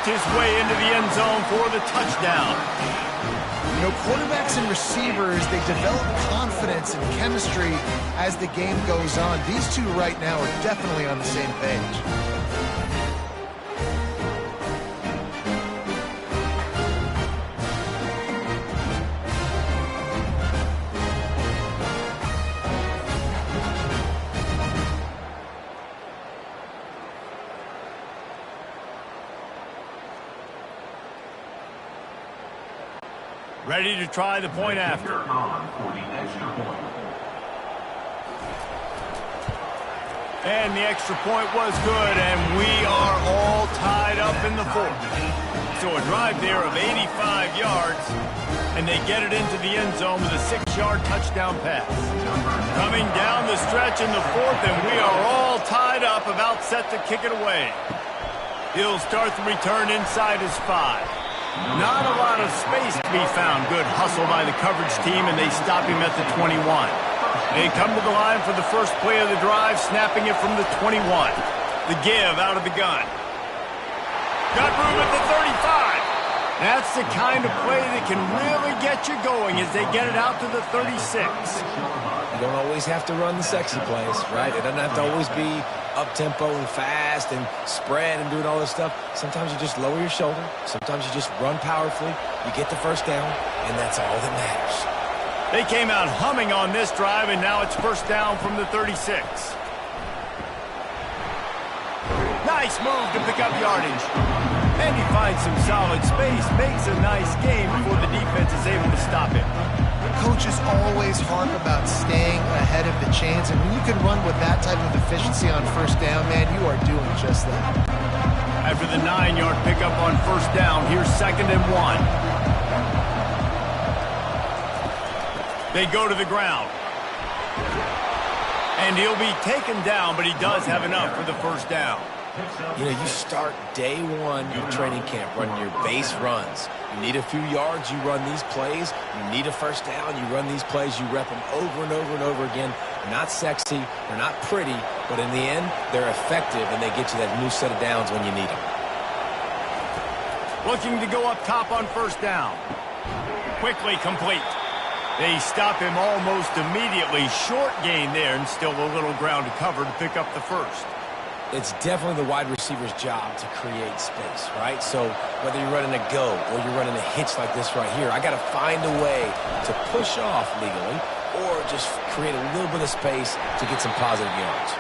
his way into the end zone for the touchdown. You know, quarterbacks and receivers, they develop confidence and chemistry as the game goes on. These two right now are definitely on the same page. Ready to try the point after. And the extra point was good, and we are all tied up in the fourth. So a drive there of 85 yards, and they get it into the end zone with a 6-yard touchdown pass. Coming down the stretch in the fourth, and we are all tied up, about set to kick it away. He'll start the return inside his 5. Not a lot of space to be found. Good hustle by the coverage team, and they stop him at the 21. They come to the line for the first play of the drive, snapping it from the 21. The give out of the gun. Got room at the 35. That's the kind of play that can really get you going as they get it out to the 36. You don't always have to run the sexy plays, right? It doesn't have to always be up-tempo and fast and spread and doing all this stuff. Sometimes you just lower your shoulder. Sometimes you just run powerfully. You get the first down, and that's all that matters. They came out humming on this drive, and now it's first down from the 36. Nice move to pick up yardage. And he finds some solid space, makes a nice game before the defense is able to stop him. Coaches always harp about staying ahead of the chains, and when you can run with that type of efficiency on first down, man, you are doing just that. After the 9-yard pickup on first down, here's 2nd and 1. They go to the ground. And he'll be taken down, but he does have enough for the first down. You know, you start day one of training camp running your base runs. You need a few yards, you run these plays. You need a first down, you run these plays. You rep them over and over and over again. They're not sexy, they're not pretty, but in the end, they're effective, and they get you that new set of downs when you need them. Looking to go up top on first down. Quickly complete. They stop him almost immediately. Short gain there, and still a little ground to cover to pick up the first. It's definitely the wide receiver's job to create space, right? So whether you're running a go or you're running a hitch like this right here, I got to find a way to push off legally or just create a little bit of space to get some positive yards.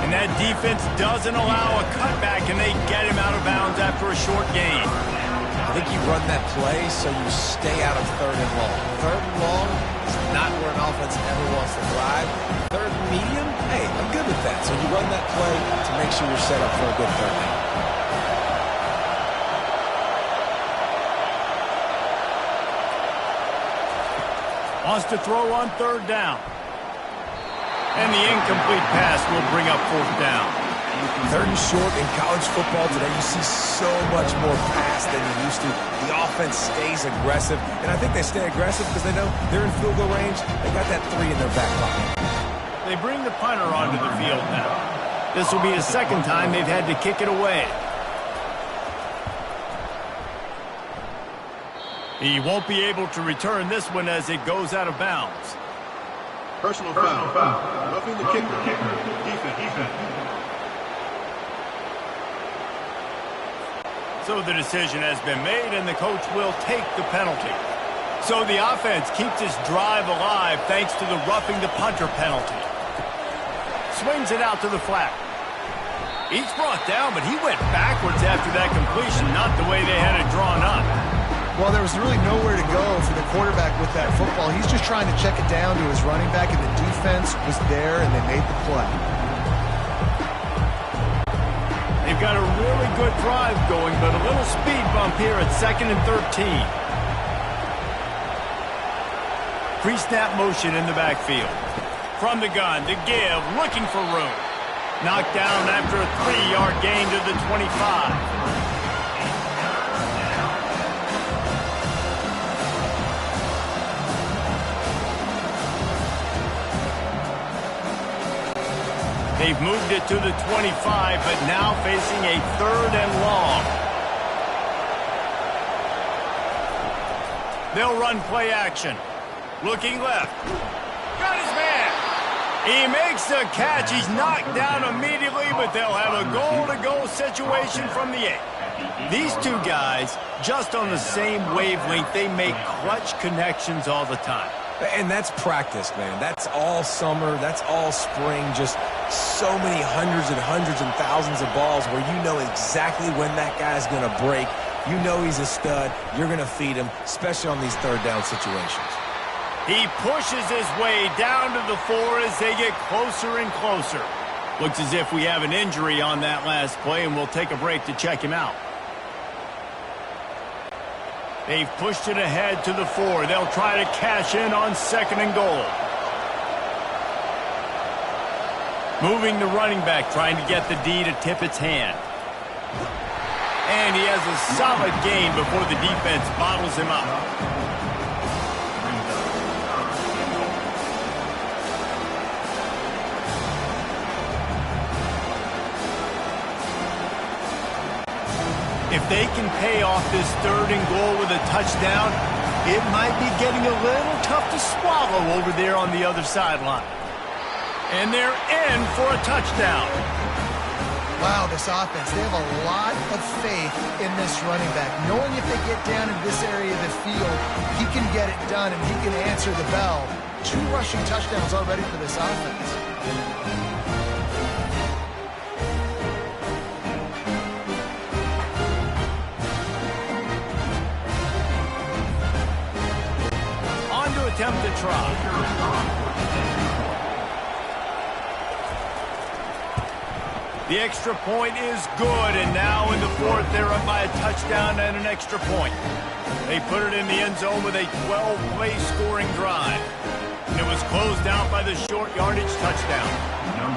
And that defense doesn't allow a cutback, and they get him out of bounds after a short gain. I think you run that play so you stay out of 3rd and long. 3rd and long is not where an offense ever wants to thrive. 3rd and medium, hey, I'm good with that. So you run that play to make sure you're set up for a good 3rd down. Wants to throw on 3rd down. And the incomplete pass will bring up 4th down. 3rd and short in college football today, you see so much more pass than you used to. The offense stays aggressive, and I think they stay aggressive because they know they're in field goal range. They got that 3 in their back pocket. They bring the punter onto the field now. This will be the 2nd time they've had to kick it away. He won't be able to return this one as it goes out of bounds. Personal foul. Roughing the kicker. Defense. So the decision has been made, and the coach will take the penalty. So the offense keeps its drive alive thanks to the roughing the punter penalty. Swings it out to the flat. He's brought down, but he went backwards after that completion, not the way they had it drawn up. Well, there was really nowhere to go for the quarterback with that football. He's just trying to check it down to his running back, and the defense was there, and they made the play. They've got a really good drive going, but a little speed bump here at 2nd and 13. Pre-snap motion in the backfield. From the gun, the give, looking for room. Knocked down after a 3-yard gain to the 25. They've moved it to the 25, but now facing a 3rd and long. They'll run play action. Looking left. Got his man. He makes the catch. He's knocked down immediately, but they'll have a goal-to-goal situation from the 8. These two guys, just on the same wavelength, they make clutch connections all the time. And that's practice, man. That's all summer. That's all spring. Just so many hundreds and thousands of balls where you know exactly when that guy's going to break. You know he's a stud. You're going to feed him, especially on these third down situations. He pushes his way down to the 4 as they get closer and closer. Looks as if we have an injury on that last play, and we'll take a break to check him out. They've pushed it ahead to the 4. They'll try to cash in on 2nd and goal. Moving the running back, trying to get the D to tip its hand. And he has a solid gain before the defense bottles him up. If they can pay off this 3rd and goal with a touchdown, it might be getting a little tough to swallow over there on the other sideline. And they're in for a touchdown. Wow, this offense, they have a lot of faith in this running back. Knowing if they get down in this area of the field, he can get it done and he can answer the bell. 2 rushing touchdowns already for this offense. Attempt to try. The extra point is good, and now in the 4th, they're up by a touchdown and an extra point. They put it in the end zone with a 12-play scoring drive. And it was closed out by the short yardage touchdown.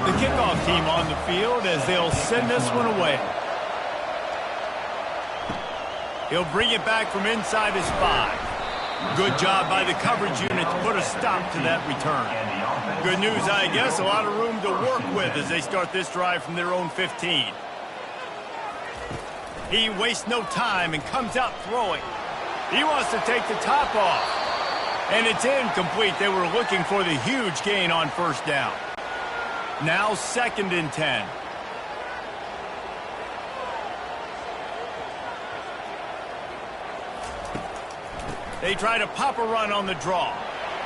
The kickoff team on the field as they'll send this one away. He'll bring it back from inside his 5. Good job by the coverage unit to put a stop to that return. Good news, I guess, a lot of room to work with as they start this drive from their own 15. He wastes no time and comes out throwing. He wants to take the top off. And it's incomplete. They were looking for the huge gain on 1st down. Now 2nd and 10. They try to pop a run on the draw.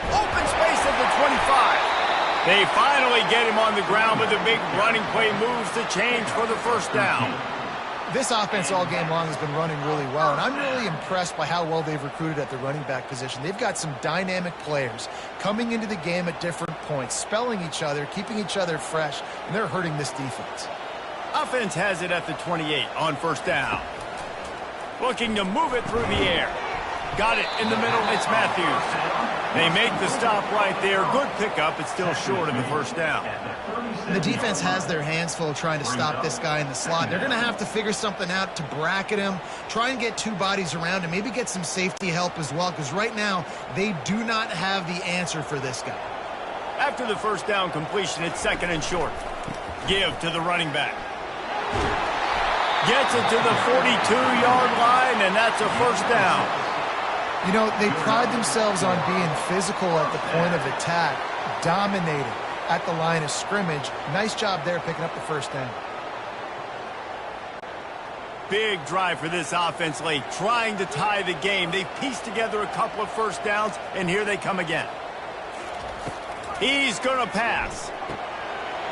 Open space at the 25. They finally get him on the ground, but the big running play moves the change for the 1st down. This offense all game long has been running really well, and I'm really impressed by how well they've recruited at the running back position. They've got some dynamic players coming into the game at different points, spelling each other, keeping each other fresh, and they're hurting this defense. Offense has it at the 28 on 1st down. Looking to move it through the air. Got it in the middle. It's Matthews. They make the stop right there. Good pickup. It's still short of the 1st down. The defense has their hands full trying to stop this guy in the slot. They're going to have to figure something out to bracket him, try and get 2 bodies around him, maybe get some safety help as well, because right now they do not have the answer for this guy. After the 1st down completion, it's 2nd and short. Give to the running back. Gets it to the 42-yard line, and that's a 1st down. You know, they pride themselves on being physical at the point of attack, dominating at the line of scrimmage. Nice job there picking up the 1st down. Big drive for this offense late, trying to tie the game. They've pieced together a couple of 1st downs, and here they come again. He's going to pass.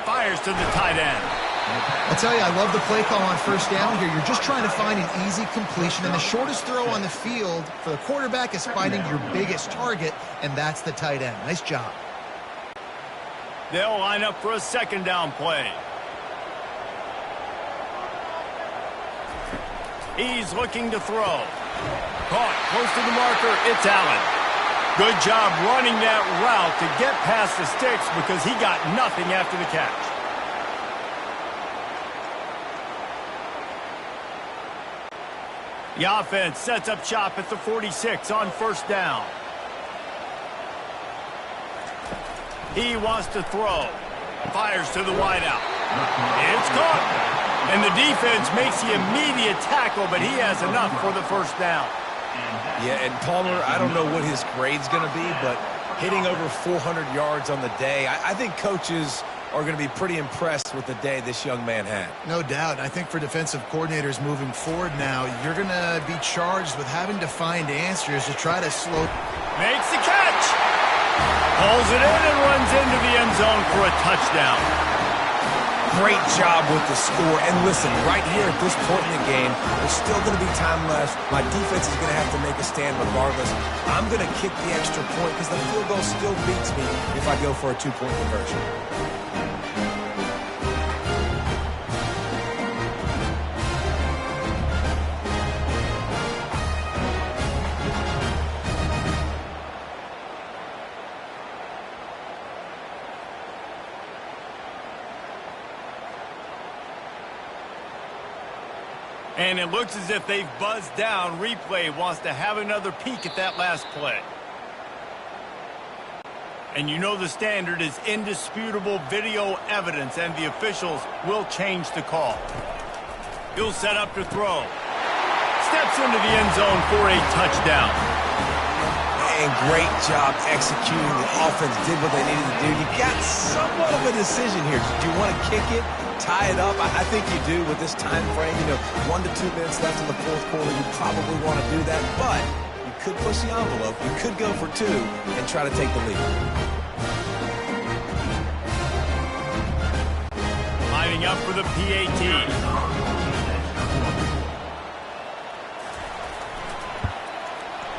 Fires to the tight end. I tell you, I love the play call on 1st down here. You're just trying to find an easy completion, and the shortest throw on the field for the quarterback is finding your biggest target, and that's the tight end. Nice job. They'll line up for a 2nd down play. He's looking to throw. Caught close to the marker. It's Allen. Good job running that route to get past the sticks because he got nothing after the catch. The offense sets up shop at the 46 on 1st down. He wants to throw. Fires to the wideout. It's caught. And the defense makes the immediate tackle, but he has enough for the 1st down. Yeah, and Palmer, I don't know what his grade's going to be, but hitting over 400 yards on the day, I think coaches are going to be pretty impressed with the day this young man had. No doubt. I think for defensive coordinators moving forward now, you're going to be charged with having to find answers to try to slow. Makes the catch. Pulls it in and runs into the end zone for a touchdown. Great job with the score. And listen, right here at this point in the game, there's still going to be time left. My defense is going to have to make a stand regardless. I'm going to kick the extra point because the field goal still beats me if I go for a two-point conversion. And it looks as if they've buzzed down. Replay wants to have another peek at that last play. And you know the standard is indisputable video evidence, and the officials will change the call. He'll set up to throw. Steps into the end zone for a touchdown. And great job executing. The offense did what they needed to do. You got somewhat of a decision here. Do you want to kick it, tie it up? I think you do with this time frame. 1 to 2 minutes left in the fourth quarter. You probably want to do that, but you could push the envelope. You could go for two and try to take the lead. Lining up for the PAT.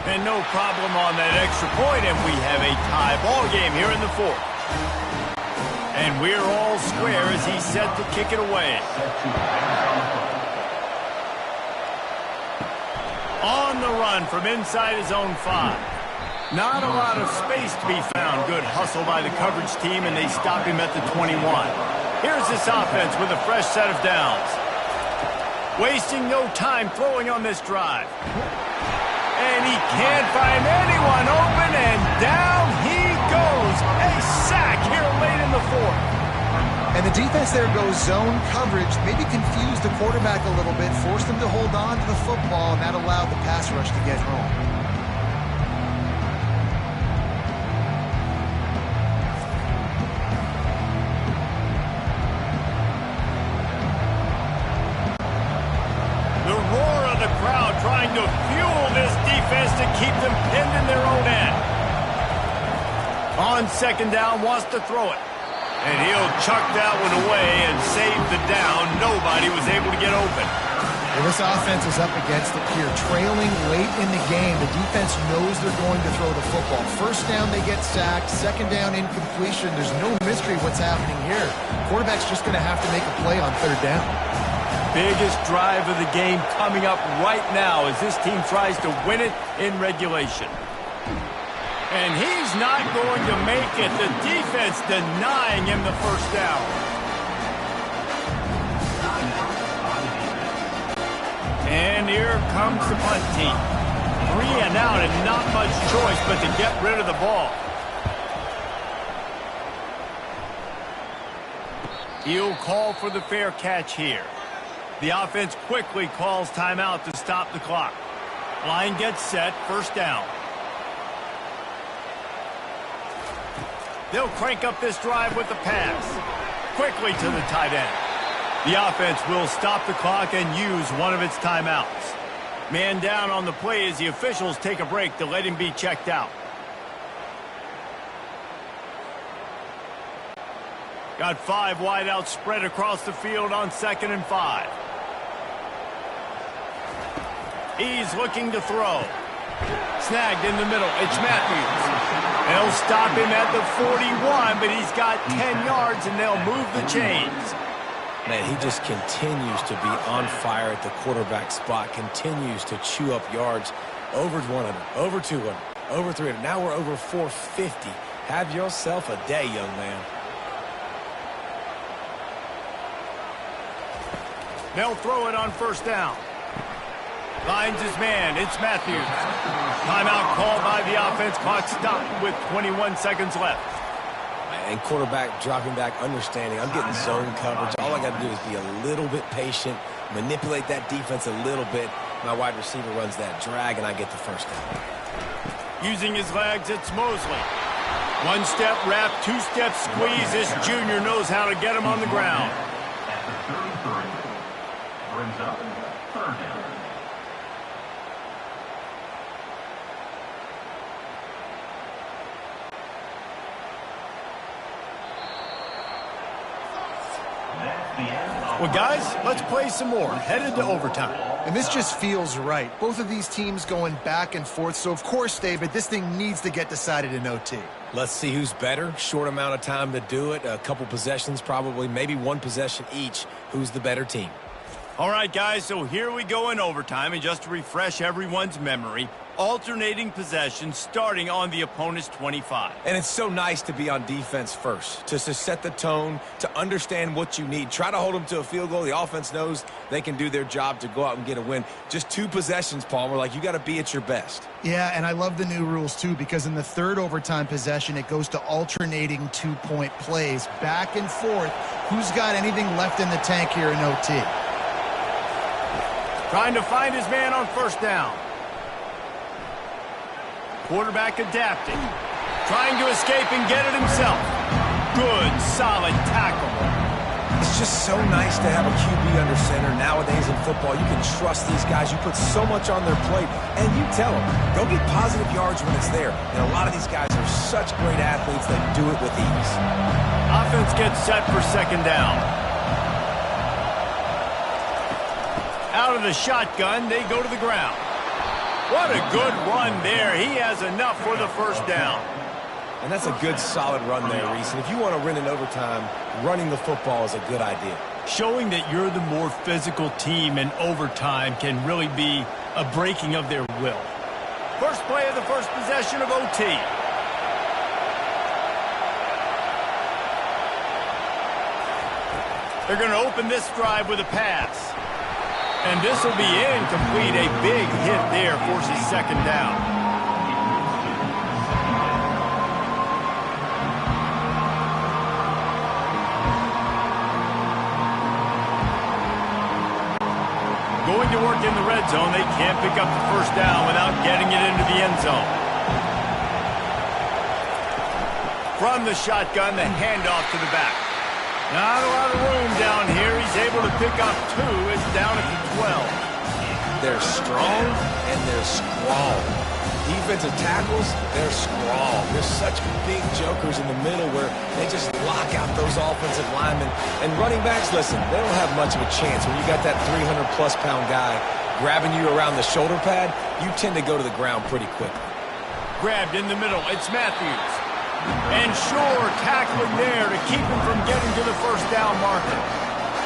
And no problem on that extra point, and we have a tie ball game here in the fourth. And we're all square as he's set to kick it away. On the run from inside his own 5. Not a lot of space to be found. Good hustle by the coverage team, and they stop him at the 21. Here's this offense with a fresh set of downs. Wasting no time throwing on this drive. And he can't find anyone open, and down he goes. A sack here late in the fourth. And the defense there goes zone coverage, maybe confused the quarterback a little bit, forced him to hold on to the football, and that allowed the pass rush to get home. Trying to fuel this defense to keep them pinned in their own end. On second down, wants to throw it. And he'll chuck that one away and save the down. Nobody was able to get open. Well, this offense is up against it here. Trailing late in the game, the defense knows they're going to throw the football. First down, they get sacked. Second down, incompletion. There's no mystery what's happening here. Quarterback's just going to have to make a play on third down. Biggest drive of the game coming up right now as this team tries to win it in regulation. And he's not going to make it. The defense denying him the first down. And here comes the punt team. 3 and out and not much choice but to get rid of the ball. He'll call for the fair catch here. The offense quickly calls timeout to stop the clock. Line gets set, first down. They'll crank up this drive with the pass. Quickly to the tight end. The offense will stop the clock and use one of its timeouts. Man down on the play as the officials take a break to let him be checked out. Got 5 wideouts spread across the field on 2nd and 5. He's looking to throw. Snagged in the middle. It's Matthews. They'll stop him at the 41, but he's got 10 yards, and they'll move the chains. Man, he just continues to be on fire at the quarterback spot, continues to chew up yards. Over 100, over 200, over 300. Now we're over 450. Have yourself a day, young man. They'll throw it on first down. Lines his man. It's Matthews. Timeout called by the offense. Clock stopped with 21 seconds left. And quarterback dropping back, understanding. I'm getting zone coverage. All I got to do is be a little bit patient, manipulate that defense a little bit, My wide receiver runs that drag, and I get the first down. Using his legs, it's Mosley. One-step wrap, two-step squeeze. This junior knows how to get him on the ground. At the 33, brings up third down. Well, guys, let's play some more. Headed to overtime. And this just feels right. Both of these teams going back and forth. So, of course, David, this thing needs to get decided in OT. Let's see who's better. Short amount of time to do it. A couple possessions probably, maybe one possession each. Who's the better team? All right, guys, so here we go in overtime. And just to refresh everyone's memory, alternating possessions starting on the opponent's 25. And it's so nice to be on defense first, just to set the tone, to understand what you need. Try to hold them to a field goal. The offense knows they can do their job to go out and get a win. Just two possessions, Palmer, like you got to be at your best. Yeah, and I love the new rules, too, because in the third overtime possession, it goes to alternating two-point plays, back and forth. Who's got anything left in the tank here in OT? Trying to find his man on first down. Quarterback adapting. Trying to escape and get it himself. Good, solid tackle. It's just so nice to have a QB under center. Nowadays in football, you can trust these guys. You put so much on their plate, and you tell them, go get positive yards when it's there. And a lot of these guys are such great athletes that do it with ease. Offense gets set for second down. Out of the shotgun, they go to the ground. What a good run there. He has enough for the first down. And that's a good, solid run there, Reese. And if you want to win in overtime, running the football is a good idea. Showing that you're the more physical team in overtime can really be a breaking of their will. First play of the first possession of OT. They're going to open this drive with a pass. And this will be incomplete. A big hit there forces second down. Going to work in the red zone. They can't pick up the first down without getting it into the end zone. From the shotgun, the handoff to the back. Not a lot of room down here. He's able to pick up two. It's down at the 12. They're strong and they're strong. Defensive tackles, they're strong. They're such big jokers in the middle where they just lock out those offensive linemen. And running backs, listen, they don't have much of a chance. When you got that 300-plus pound guy grabbing you around the shoulder pad, you tend to go to the ground pretty quickly. Grabbed in the middle. It's Matthews. And Shore tackling there to keep him from getting to the first down marker.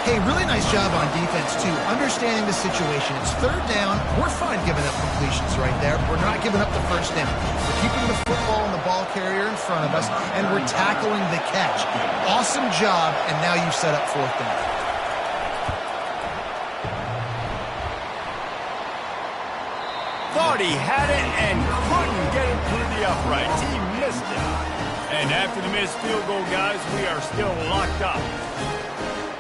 Hey, really nice job on defense, too. Understanding the situation. It's third down. We're fine giving up completions right there. We're not giving up the first down. We're keeping the football and the ball carrier in front of us, and we're tackling the catch. Awesome job, and now you've set up fourth down. Thought he had it and couldn't get it through the uprights. He missed it. And after the missed field goal, guys, we are still locked up.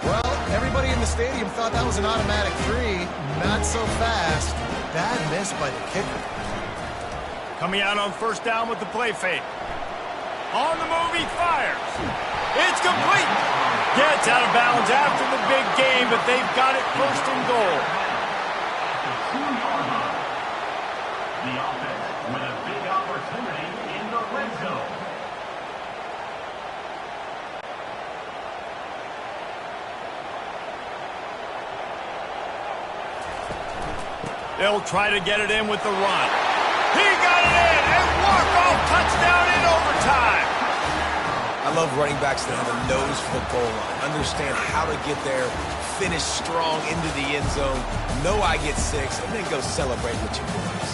Well, everybody in the stadium thought that was an automatic three. Not so fast. Bad miss by the kicker. Coming out on first down with the play fake. On the move, he fires. It's complete. Gets out of bounds after the big game, but they've got it first and goal. The offense with a big opportunity in the red zone. They'll try to get it in with the run. He got it in, and walk-off touchdown in overtime. I love running backs that have a nose for the goal line, understand how to get there, finish strong into the end zone, know I get six, and then go celebrate with your boys.